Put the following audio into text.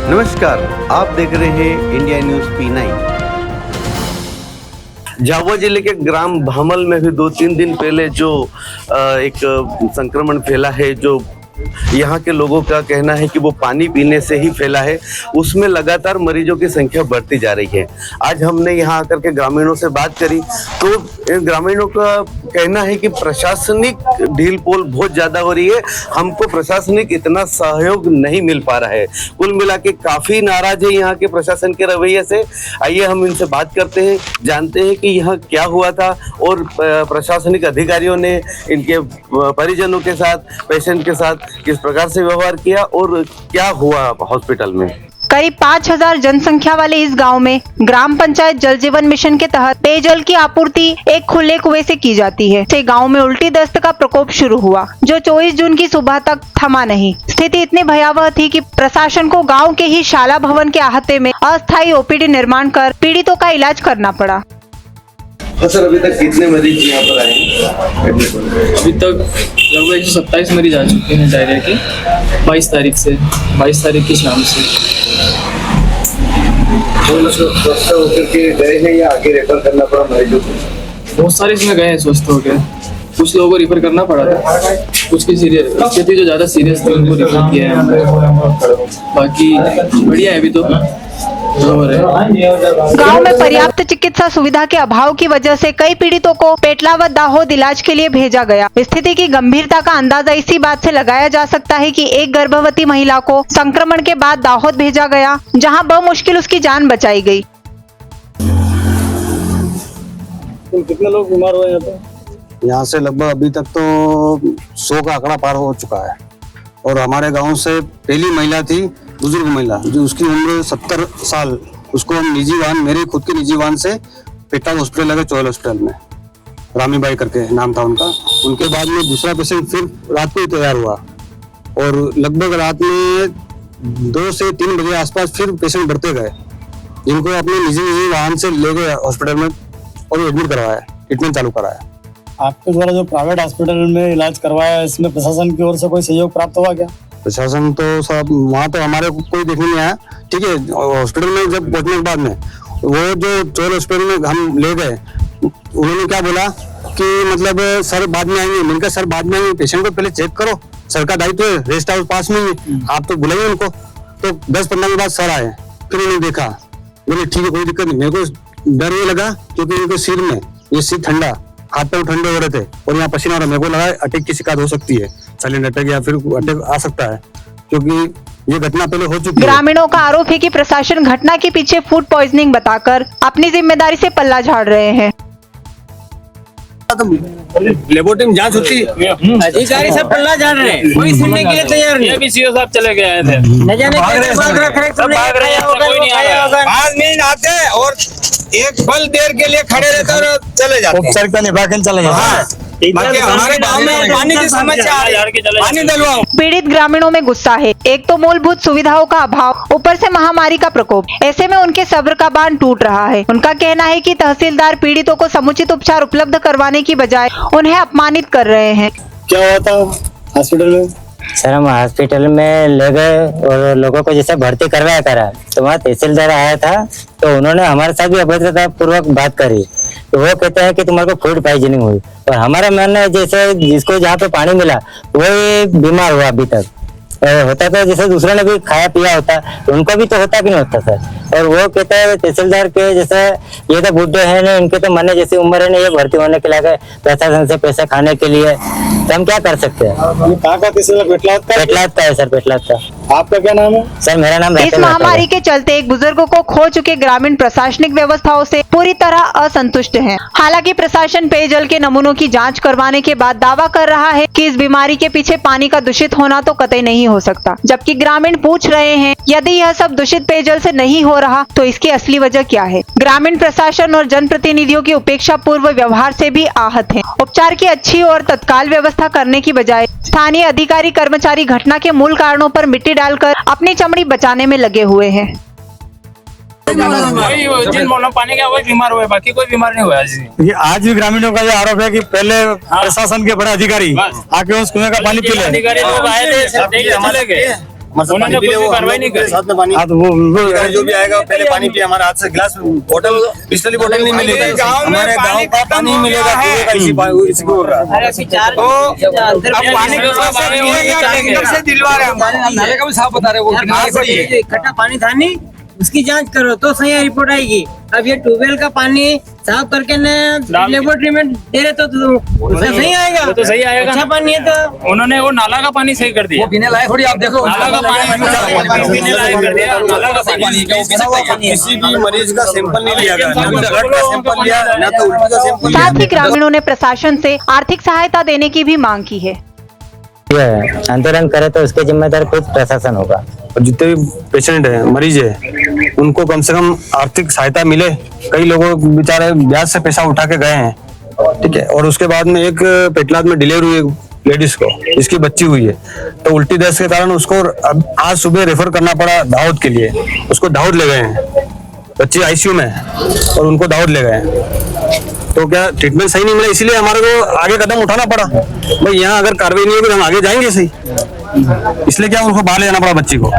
नमस्कार, आप देख रहे हैं इंडिया न्यूज P9। झाबुआ जिले के ग्राम भामल में भी 2-3 दिन पहले जो एक संक्रमण फैला है, जो यहाँ के लोगों का कहना है कि वो पानी पीने से ही फैला है, उसमें लगातार मरीजों की संख्या बढ़ती जा रही है। आज हमने यहाँ आकर के ग्रामीणों से बात करी तो ग्रामीणों का कहना है कि प्रशासनिक ढील पोल बहुत ज़्यादा हो रही है, हमको प्रशासनिक इतना सहयोग नहीं मिल पा रहा है। कुल मिला के काफ़ी नाराज है यहाँ के प्रशासन के रवैये से। आइए हम इनसे बात करते हैं, जानते हैं कि यहाँ क्या हुआ था और प्रशासनिक अधिकारियों ने इनके परिजनों के साथ, पेशेंट के साथ किस प्रकार से व्यवहार किया और क्या हुआ हॉस्पिटल में। करीब 5000 जनसंख्या वाले इस गांव में ग्राम पंचायत जल जीवन मिशन के तहत पेयजल की आपूर्ति एक खुले कुएं से की जाती है। से गांव में उल्टी दस्त का प्रकोप शुरू हुआ, जो 24 जून की सुबह तक थमा नहीं। स्थिति इतनी भयावह थी कि प्रशासन को गांव के ही शाला भवन के अहाते में अस्थायी ओपीडी निर्माण कर पीड़ितों का इलाज करना पड़ा। तो सर, अभी तक कितने मरीज यहाँ पर आए? अभी तक लगभग 127 मरीज आ चुके हैं डायरिया के 22 तारीख की शाम से। स्वस्थ होकर के गए हैं या आगे रेफर करना पड़ा मरीजों को? बहुत सारे इसमें गए हैं स्वस्थ होकर, कुछ लोगों को रिफर करना पड़ा था, कुछ की सीरियस स्थिति जो ज़्यादा सीरियस थी उनको रिफर किया है हमने। बाकी बढ़िया है अभी तो। गांव में पर्याप्त चिकित्सा सुविधा के अभाव की वजह से कई पीड़ितों को पेटला व दाहोद इलाज के लिए भेजा गया। स्थिति की गंभीरता का अंदाजा इसी बात से लगाया जा सकता है कि एक गर्भवती महिला को संक्रमण के बाद दाहोद भेजा गया, जहां बमुश्किल उसकी जान बचाई गई। कितने लोग बीमार हुए यहाँ पे? यहाँ से लगभग अभी तक तो 100 का आंकड़ा पार हो चुका है। और हमारे गांव से पहली महिला थी, बुजुर्ग महिला, जो उसकी उम्र 70 साल, उसको हम निजी वाहन, मेरे खुद के निजी वाहन से पेटा हॉस्पिटल लगे, चौहल हॉस्पिटल में, रामीबाई करके नाम था उनका। उनके बाद में दूसरा पेशेंट फिर रात को ही तैयार हुआ और लगभग रात में 2 से 3 बजे आसपास फिर पेशेंट बढ़ते गए, जिनको अपने निजी वाहन से ले गए हॉस्पिटल में और एडमिट करवाया, ट्रीटमेंट चालू कराया। आपके द्वारा जो प्राइवेट हॉस्पिटल में इलाज करवाया, इसमें प्रशासन की ओर से कोई सहयोग प्राप्त हुआ क्या? प्रशासन तो सब वहाँ तो हमारे को कोई देखने नहीं आया। ठीक है, हॉस्पिटल में जब पहुंचने के बाद में वो जो चौहल हॉस्पिटल में हम ले गए, उन्होंने क्या बोला कि मतलब सर बाद में आएंगे। मैंने कहा सर बाद में आएंगे, पेशेंट को पहले चेक करो, सर का दायित्व है, रेस्ट हाउस पास में ही, आप तो बुलाइए उनको। तो 10-15 के बाद सर आए, फिर उन्होंने देखा, बोले ठीक है कोई दिक्कत नहीं। मेरे को डर ये लगा क्योंकि उनके सिर में ये सिर ठंडा, हाथ पैर ठंडे हो रहे थे और यहाँ पसीना आ रहा, मेरे को लगा अटैक की शिकायत हो सकती है, साइलेंट अटैक या फिर अटैक आ सकता है, क्योंकि ये घटना पहले हो चुकी है। ग्रामीणों का आरोप है कि प्रशासन घटना के पीछे फूड पॉइजनिंग बताकर अपनी जिम्मेदारी से पल्ला झाड़ रहे हैं। लेबोरेटरी में जांच होती, अधिकारी सब पल्ला झाड़ रहे हैं, कोई सुनने के लिए तैयार नहीं। अभी सीओ साहब चले गए थे, न जाने आज नहीं आते और एक पल देर के लिए खड़े रहते और चले जाते, उपचार का निभा के चले जाते। बाकी हमारे गांव में पानी की समस्या आ रही है, पानी दिलवाओ। पीड़ित ग्रामीणों में गुस्सा है, एक तो मूलभूत सुविधाओं का अभाव, ऊपर से महामारी का प्रकोप। ऐसे में उनके सब्र का बांध टूट रहा है। उनका कहना है कि तहसीलदार पीड़ितों को समुचित उपचार उपलब्ध करवाने की बजाय उन्हें अपमानित कर रहे हैं। क्या हुआ था हॉस्पिटल में? सर हम हॉस्पिटल में ले गए और लोगों को जैसे भर्ती करवाया करा, तो वहाँ तहसीलदार आया था, तो उन्होंने हमारे साथ भी अभद्रता पूर्वक बात करी। तो वो कहते हैं कि तुम्हारे को फूड पॉइजनिंग हुई, और हमारा मानना है जैसे जिसको जहाँ पे पानी मिला वही बीमार हुआ। अभी तक होता तो जैसे दूसरे ने भी खाया पिया होता, उनको भी तो होता कि नहीं होता सर। और वो कहते हैं तहसीलदार के जैसे ये तो बुढ़े हैं ना, इनके तो मरने जैसी उम्र है ना, ये भर्ती होने के लिए प्रशासन से पैसे खाने के लिए, तो हम क्या कर सकते हैं? कहाँ का तहसीलदार? पेटलाद का है सर, पेटलाद का। आपका क्या नाम है? सर मेरा नाम इस महामारी के चलते एक बुजुर्ग को खो चुके ग्रामीण प्रशासनिक व्यवस्थाओं से पूरी तरह असंतुष्ट हैं। हालांकि प्रशासन पेयजल के नमूनों की जांच करवाने के बाद दावा कर रहा है कि इस बीमारी के पीछे पानी का दूषित होना तो कतई नहीं हो सकता, जबकि ग्रामीण पूछ रहे हैं यदि यह सब दूषित पेयजल से नहीं हो रहा तो इसकी असली वजह क्या है। ग्रामीण प्रशासन और जनप्रतिनिधियों की उपेक्षा पूर्व व्यवहार से भी आहत हैं। उपचार की अच्छी और तत्काल व्यवस्था करने की बजाय स्थानीय अधिकारी कर्मचारी घटना के मूल कारणों पर मिट्टी डालकर अपनी चमड़ी बचाने में लगे हुए हैं। जिन पानी का वही बीमार हुए, बाकी कोई बीमार नहीं हुआ। ये आज भी ग्रामीणों का ये आरोप है कि पहले प्रशासन के बड़े अधिकारी आके उस कुएं का पानी पी ले। अधिकारी लोग आए थे, चले गए। उन्होंने कोई भी कार्रवाई नहीं करी। हाँ तो वो जो भी आएगा पहले पानी पिए, हमारे हाथ से गिलास बोतल बिस्लरी बोतल नहीं मिलेगा, हमारे गाँव का पानी मिलेगा, इसी को होगा। तो अब पानी टैंकर से दिलवा रहे हैं, नाले का भी साफ बता रहे हैं वो इकट्ठा पानी था नहीं, उसकी जांच करो तो सही रिपोर्ट आएगी। अब ये ट्यूबवेल का पानी साफ करके न लेबोरेटरी में दे रहे तो सही आएगा, तो सही आएगा। अच्छा पानी है तो उन्होंने वो नाला का पानी सही कर दिया, पीने लायक थोड़ी, आप देखो नाला का पानी पीने लायक कर दिया, नाला का पानी। किसी भी मरीज का सैंपल नहीं लिया गया, ना तो ब्लड का सैंपल लिया, ना तो उल्टी का सैंपल लिया। साथ ही ग्रामीणों ने प्रशासन से आर्थिक सहायता देने की भी मांग की है। आंदोलन करे तो उसके जिम्मेदार खुद प्रशासन होगा। और जितने भी पेशेंट है, मरीज है, उनको कम से कम आर्थिक सहायता मिले। कई लोगों बेचारे ब्याज से पैसा उठा के गए हैं, ठीक है। और उसके बाद में एक पेटलाद में डिलीवरी हुई लेडीज को, जिसकी बच्ची हुई है, तो उल्टी दस्त के कारण उसको अब आज सुबह रेफर करना पड़ा दाऊद के लिए। उसको दाऊद ले गए हैं, बच्ची आईसीयू में है और उनको दाऊद ले गए हैं। तो क्या ट्रीटमेंट सही नहीं मिला, इसीलिए हमारे को आगे कदम उठाना पड़ा। भाई यहाँ अगर कार्रवाई नहीं होगी तो हम आगे जाएंगे सही, इसलिए क्या उनको बाहर ले जाना पड़ा बच्ची को।